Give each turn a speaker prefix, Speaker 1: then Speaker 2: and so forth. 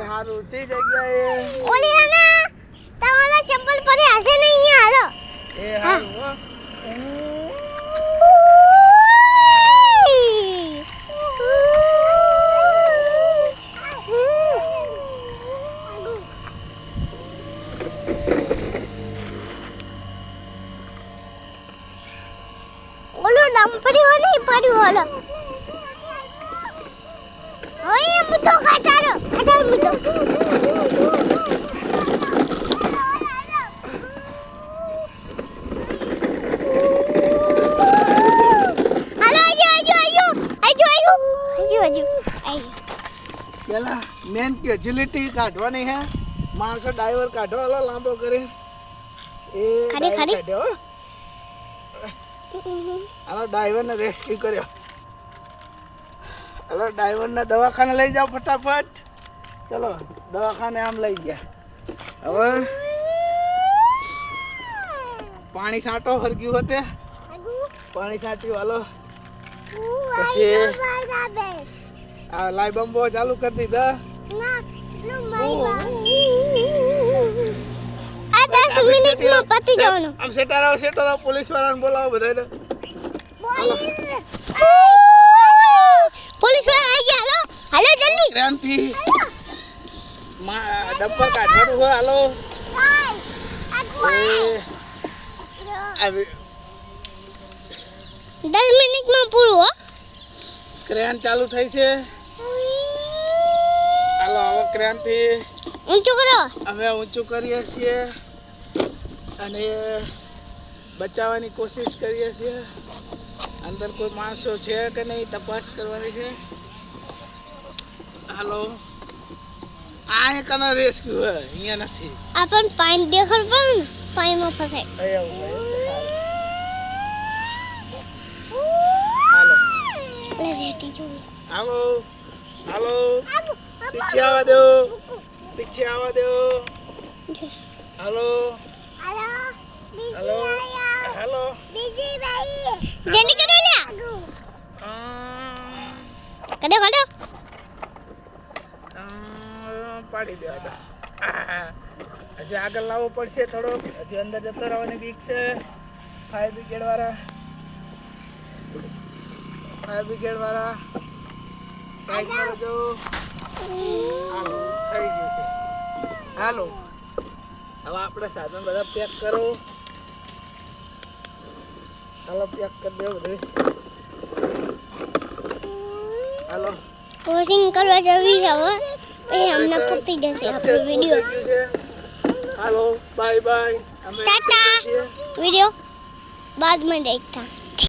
Speaker 1: હારું ઊંચી જગ્યાએ
Speaker 2: ઓલી ના તમારા ચંપલ પડે હશે ને અહીંયા હાલો
Speaker 1: એ હારું હો
Speaker 2: ઓલો લંપડી વાલે પડ્યું હાલો ઓય મુદ્દો ખાટારો ખાટારો મુદ્દો
Speaker 1: પેલા મેન કેજ્યુલિટી કાઢવાની હે માણસો ડ્રાઈવર કાઢો હાલો લાંબો કરી એ કાઢ્યો હાલો ડ્રાઈવરને રેસ્ક્યુ કર્યો હાલો ડ્રાઈવરને દવાખાને લઈ જાઓ ફટાફટ ચલો દવાખાને આમ લઈ ગયા હવે પાણી છાંટો હરગ્યું હોતે પાણી છાંટ્યું હાલો પછી આ લાઈ બંબો ચાલુ કરી દીધા
Speaker 2: આ 10 મિનિટમાં પતી જવાનું
Speaker 1: આમ સેટારાવ પોલીસ વાળાને બોલાવો બધાને
Speaker 2: પોલીસ વાળા આવી ગયા હાલો જલ્દી
Speaker 1: ક્રાંતિ ડમ્પર કાઢવાનું હોય હાલો આવી
Speaker 2: 10 મિનિટમાં પૂરું હો
Speaker 1: ક્રેન ચાલુ થઈ છે હાલો હવે ક્રાંતિ
Speaker 2: ઊંચું કરો
Speaker 1: અમે ઊંચું કરીએ છીએ અને બચાવવાની કોશિશ કરીએ છીએ અંદર કોઈ માણસો છે કે નહીં તપાસ કરવાની છે હાલો આ એકનો રેસ્ક્યુ હે અહીંયા નથી
Speaker 2: આપણ પાણી દેખાડ પણ પાણીમાં ફસાય
Speaker 1: હાલો
Speaker 2: લે રેતી જો
Speaker 1: હાલો હાલો પીછે આવવા દો પીછે આવવા દો હાલો હાલો હાલો
Speaker 2: બીજી ભાઈ જલ્દી કરો લે કડો કડો
Speaker 1: પાડી દે હજી આગળ લાવવો પડશે થોડો હજી અંદર જતો રહેવાની બીક છે ફાયર બ્રિગેડ વાળા સાઈડમાં જો હાલો થઈ ગયું છે હાલો હવે આપણે સાધન બધા પેક કરો હાલો પેક કરી દો બધું હાલો
Speaker 2: પોસ્ટિંગ કરવા જવી હવે પછી અમને પતી જશે આપણો વિડિયો
Speaker 1: હાલો બાય બાય
Speaker 2: टाटा वीडियो बाद में देखता